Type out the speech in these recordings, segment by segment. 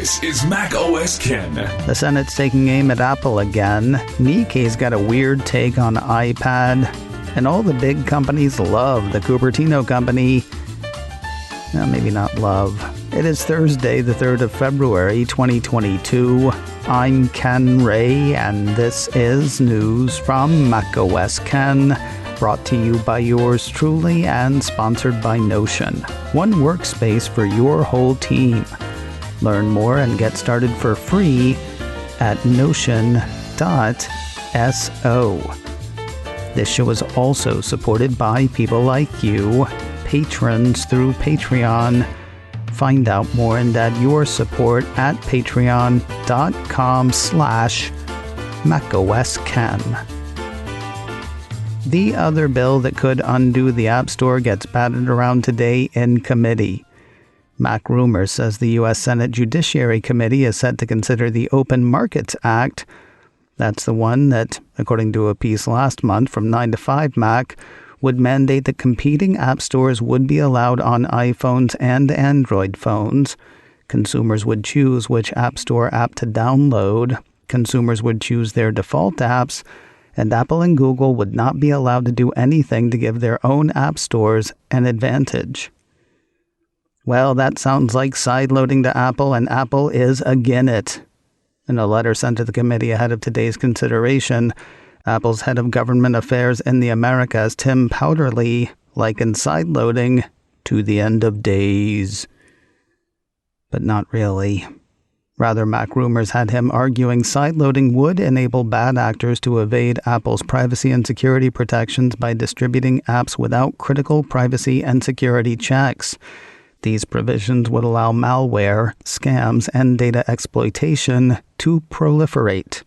This is Mac OS Ken. The Senate's taking aim at Apple again. Nikkei's got a weird take on iPad. And all the big companies love the Cupertino company. Well, maybe not love. It is Thursday, the 3rd of February, 2022. I'm Ken Ray, and this is news from Mac OS Ken, brought to you by yours truly and sponsored by Notion. One workspace for your whole team. Learn more and get started for free at notion.so. This show is also supported by people like you, patrons through Patreon. Find out more and add your support at patreon.com/macOSKen. The other bill that could undo the App Store gets batted around today in committee. Mac Rumors says the U.S. Senate Judiciary Committee is set to consider the Open Markets Act. That's the one that, according to a piece last month from 9 to 5 Mac, would mandate that competing app stores would be allowed on iPhones and Android phones. Consumers would choose which App Store app to download. Consumers would choose their default apps, and Apple and Google would not be allowed to do anything to give their own app stores an advantage. Well, that sounds like sideloading to Apple, and Apple is agin it. In a letter sent to the committee ahead of today's consideration, Apple's head of government affairs in the Americas, Tim Powderly, likened sideloading to the end of days. But not really. Rather, Mac Rumors had him arguing sideloading would enable bad actors to evade Apple's privacy and security protections by distributing apps without critical privacy and security checks. These provisions would allow malware, scams, and data exploitation to proliferate.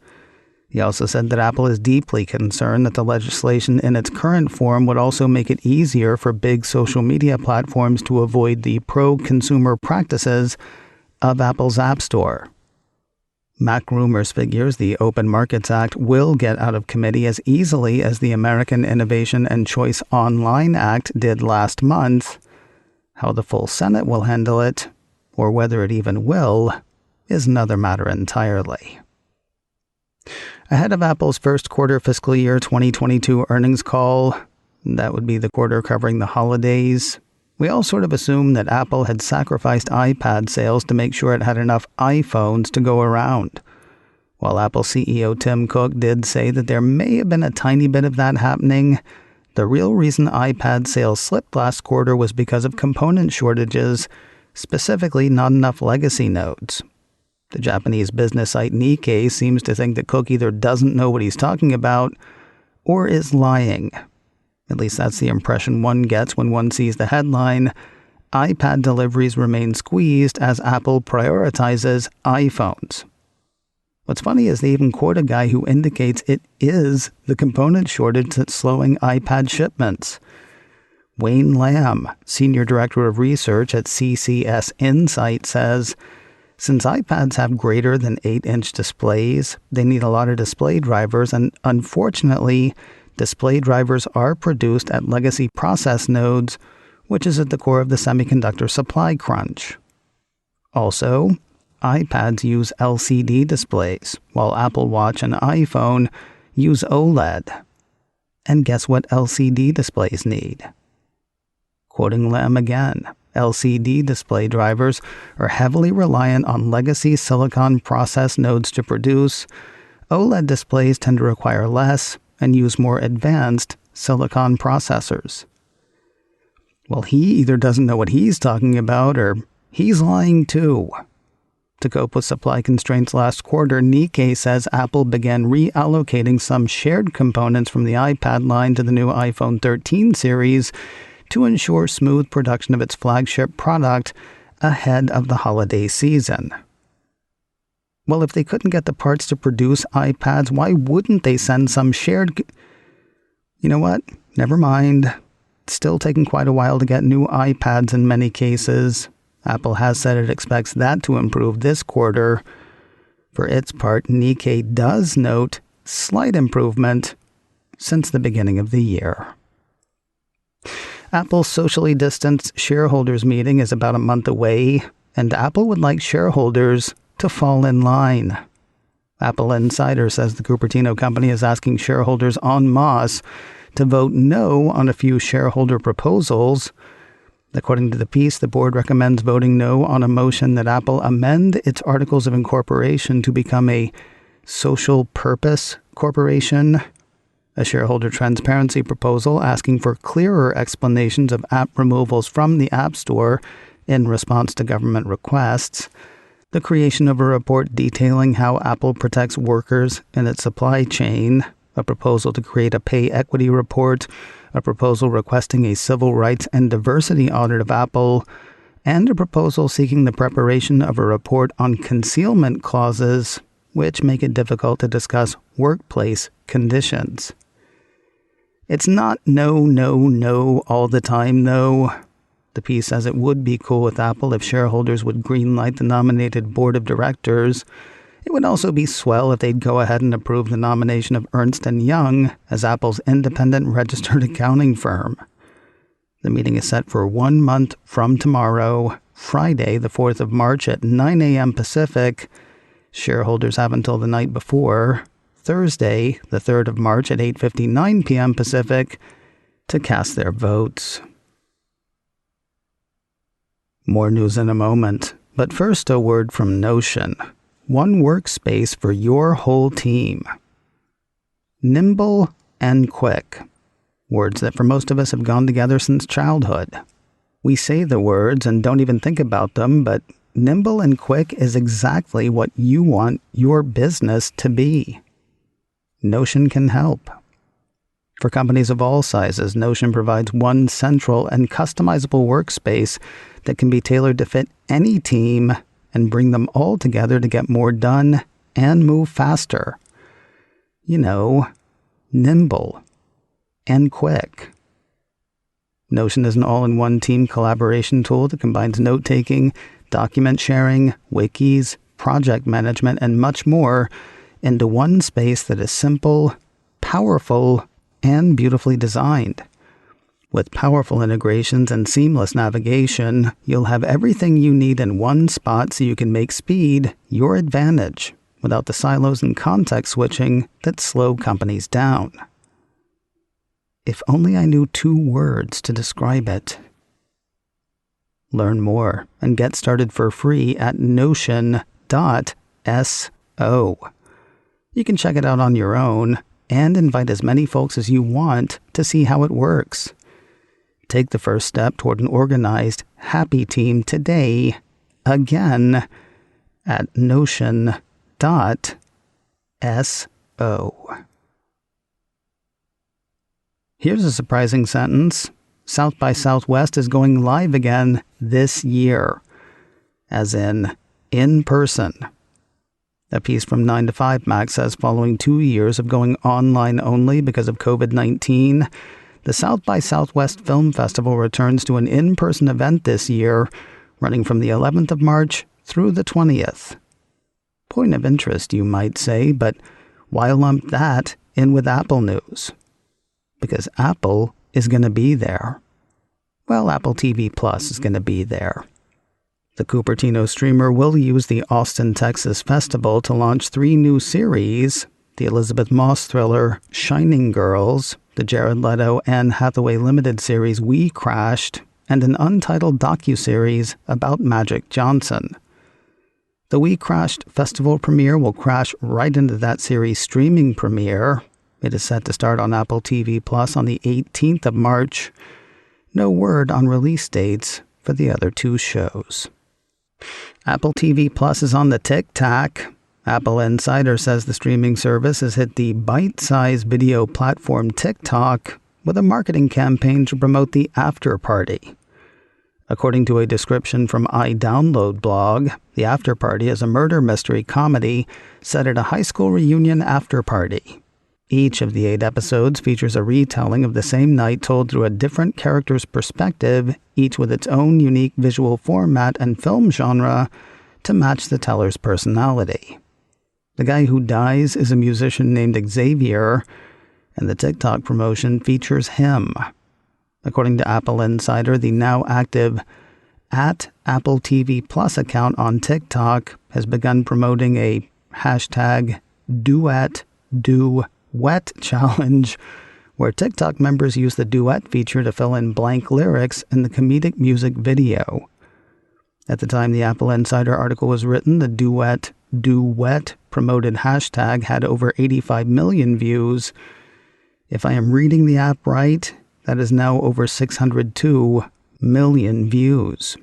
He also said that Apple is deeply concerned that the legislation in its current form would also make it easier for big social media platforms to avoid the pro-consumer practices of Apple's App Store. Mac Rumors figures the Open Markets Act will get out of committee as easily as the American Innovation and Choice Online Act did last month. How the full Senate will handle it, or whether it even will, is another matter entirely. Ahead of Apple's first quarter fiscal year 2022 earnings call, that would be the quarter covering the holidays, we all sort of assumed that Apple had sacrificed iPad sales to make sure it had enough iPhones to go around. While Apple CEO Tim Cook did say that there may have been a tiny bit of that happening, the real reason iPad sales slipped last quarter was because of component shortages, specifically not enough legacy nodes. The Japanese business site Nikkei seems to think that Cook either doesn't know what he's talking about or is lying. At least that's the impression one gets when one sees the headline, "iPad deliveries remain squeezed as Apple prioritizes iPhones." What's funny is they even quote a guy who indicates it is the component shortage that's slowing iPad shipments. Wayne Lamb, Senior Director of Research at CCS Insight, says, since iPads have greater than 8-inch displays, they need a lot of display drivers, and unfortunately, display drivers are produced at legacy process nodes, which is at the core of the semiconductor supply crunch. Also, iPads use LCD displays, while Apple Watch and iPhone use OLED. And guess what LCD displays need? Quoting Lam again, LCD display drivers are heavily reliant on legacy silicon process nodes to produce. OLED displays tend to require less and use more advanced silicon processors. Well, he either doesn't know what he's talking about or he's lying too. To cope with supply constraints last quarter, Nikkei says Apple began reallocating some shared components from the iPad line to the new iPhone 13 series to ensure smooth production of its flagship product ahead of the holiday season. Well, if they couldn't get the parts to produce iPads, why wouldn't they send some shared... You know what? Never mind. It's still taking quite a while to get new iPads in many cases. Apple has said it expects that to improve this quarter. For its part, Nikkei does note slight improvement since the beginning of the year. Apple's socially distanced shareholders meeting is about a month away, and Apple would like shareholders to fall in line. Apple Insider says the Cupertino company is asking shareholders en masse to vote no on a few shareholder proposals. According to the piece, the board recommends voting no on a motion that Apple amend its articles of incorporation to become a social purpose corporation, a shareholder transparency proposal asking for clearer explanations of app removals from the App Store in response to government requests, the creation of a report detailing how Apple protects workers in its supply chain, a proposal to create a pay equity report, a proposal requesting a civil rights and diversity audit of Apple, and a proposal seeking the preparation of a report on concealment clauses, which make it difficult to discuss workplace conditions. It's not no, no, no all the time, though. The piece says it would be cool with Apple if shareholders would greenlight the nominated board of directors. It would also be swell if they'd go ahead and approve the nomination of Ernst & Young as Apple's independent registered accounting firm. The meeting is set for 1 month from tomorrow, Friday, the 4th of March at 9 a.m. Pacific. Shareholders have until the night before, Thursday, the 3rd of March at 8:59 p.m. Pacific, to cast their votes. More news in a moment, but first a word from Notion. One workspace for your whole team. Nimble and quick. Words that for most of us have gone together since childhood. We say the words and don't even think about them, but nimble and quick is exactly what you want your business to be. Notion can help. For companies of all sizes, Notion provides one central and customizable workspace that can be tailored to fit any team and bring them all together to get more done and move faster. You know, nimble and quick. Notion is an all-in-one team collaboration tool that combines note-taking, document sharing, wikis, project management, and much more into one space that is simple, powerful, and beautifully designed. With powerful integrations and seamless navigation, you'll have everything you need in one spot so you can make speed your advantage without the silos and context switching that slow companies down. If only I knew 2 words to describe it. Learn more and get started for free at notion.so. You can check it out on your own and invite as many folks as you want to see how it works. Take the first step toward an organized, happy team today, again, at notion.so. Here's a surprising sentence. South by Southwest is going live again this year, as in person. A piece from 9 to 5 Mac says following 2 years of going online only because of COVID-19, the South by Southwest Film Festival returns to an in-person event this year, running from the 11th of March through the 20th. Point of interest, you might say, but why lump that in with Apple news? Because Apple is going to be there. Well, Apple TV Plus is going to be there. The Cupertino streamer will use the Austin, Texas festival to launch 3 new series: the Elizabeth Moss thriller Shining Girls, the Jared Leto Anne Hathaway limited series We Crashed, and an untitled docuseries about Magic Johnson. The We Crashed festival premiere will crash right into that series' streaming premiere. It is set to start on Apple TV Plus on the 18th of March. No word on release dates for the other 2 shows. Apple TV Plus is on the tic-tac. Apple Insider says the streaming service has hit the bite-sized video platform TikTok with a marketing campaign to promote the After Party. According to a description from iDownload blog, the After Party is a murder mystery comedy set at a high school reunion after party. Each of the 8 episodes features a retelling of the same night told through a different character's perspective, each with its own unique visual format and film genre to match the teller's personality. The guy who dies is a musician named Xavier, and the TikTok promotion features him. According to Apple Insider, the now active at Apple TV Plus account on TikTok has begun promoting a hashtag duet challenge, where TikTok members use the duet feature to fill in blank lyrics in the comedic music video. At the time the Apple Insider article was written, the duet promoted hashtag had over 85 million views. If I am reading the app right, that is now over 602 million views.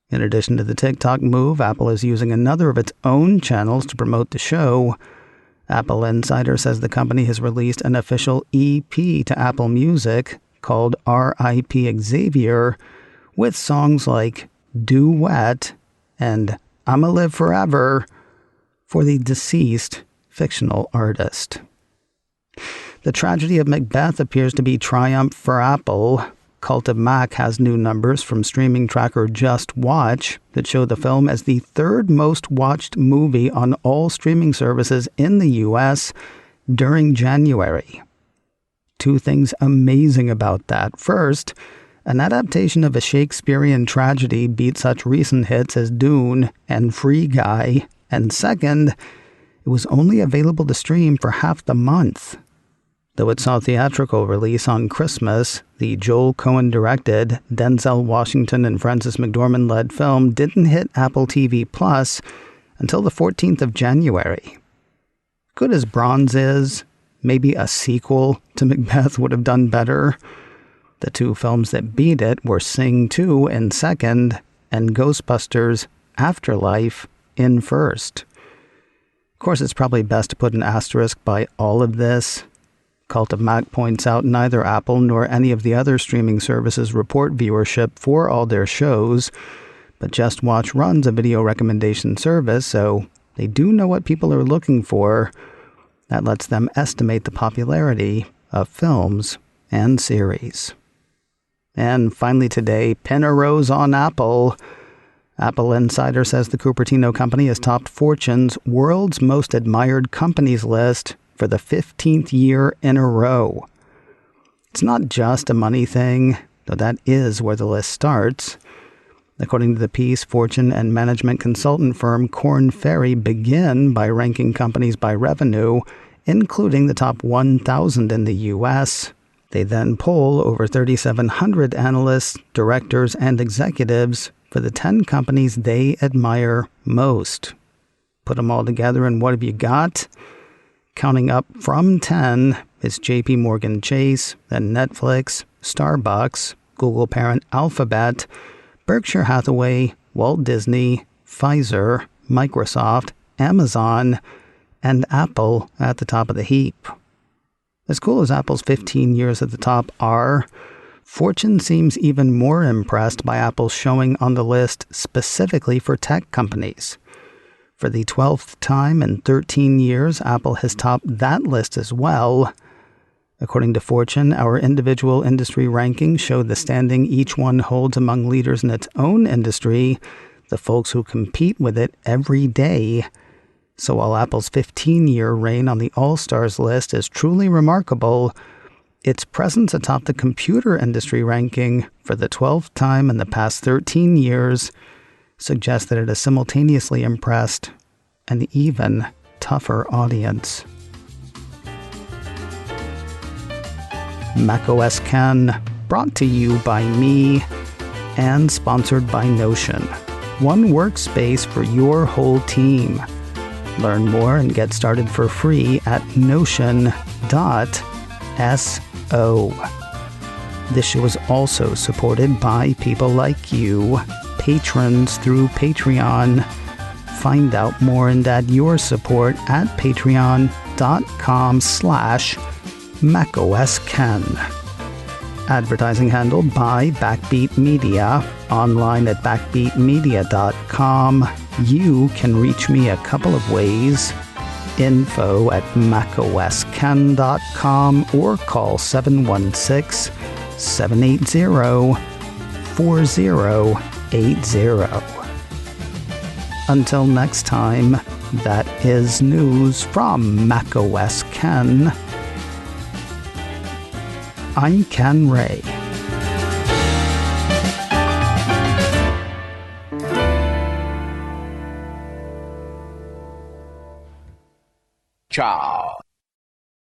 In addition to the TikTok move, Apple is using another of its own channels to promote the show. Apple Insider says the company has released an official EP to Apple Music called R.I.P. Xavier, with songs like Duet and I'ma Live Forever for the deceased fictional artist. The tragedy of Macbeth appears to be triumph for Apple. Cult of Mac has new numbers from streaming tracker JustWatch that show the film as the third most watched movie on all streaming services in the US during January. Two things amazing about that. First, an adaptation of a Shakespearean tragedy beat such recent hits as Dune and Free Guy. And second, it was only available to stream for half the month. Though it saw theatrical release on Christmas, the Joel Cohen-directed, Denzel Washington and Frances McDormand-led film didn't hit Apple TV Plus until the 14th of January. Good as Bronze is, maybe a sequel to Macbeth would have done better. The two films that beat it were Sing 2 in second and Ghostbusters Afterlife in first. Of course, it's probably best to put an asterisk by all of this. Cult of Mac points out neither Apple nor any of the other streaming services report viewership for all their shows, but JustWatch runs a video recommendation service, so they do know what people are looking for. That lets them estimate the popularity of films and series. And finally today, pin a rose on Apple. Apple Insider says the Cupertino company has topped Fortune's World's Most Admired Companies list for the 15th year in a row. It's not just a money thing, though that is where the list starts. According to the piece, Fortune and management consultant firm Korn Ferry begin by ranking companies by revenue, including the top 1,000 in the U.S. They then poll over 3,700 analysts, directors, and executives for the 10 companies they admire most. Put them all together, and what have you got? Counting up from 10 is JP Morgan Chase, then Netflix, Starbucks, Google parent Alphabet, Berkshire Hathaway, Walt Disney, Pfizer, Microsoft, Amazon, and Apple at the top of the heap. As cool as Apple's 15 years at the top are, Fortune seems even more impressed by Apple's showing on the list specifically for tech companies. For the 12th time in 13 years, Apple has topped that list as well. According to Fortune, our individual industry rankings show the standing each one holds among leaders in its own industry, the folks who compete with it every day. So while Apple's 15-year reign on the All-Stars list is truly remarkable, its presence atop the computer industry ranking for the 12th time in the past 13 years suggests that it has simultaneously impressed an even tougher audience. macOS Ken, brought to you by me and sponsored by Notion. One workspace for your whole team. Learn more and get started for free at notion.so. This show is also supported by people like you, patrons through Patreon. Find out more and add your support at patreon.com/macOSKen. Advertising handled by Backbeat Media, online at backbeatmedia.com. You can reach me a couple of ways. info@macosken.com or call 716-780-4080. Until next time, that is news from macOS Ken. I'm Ken Ray. Ciao.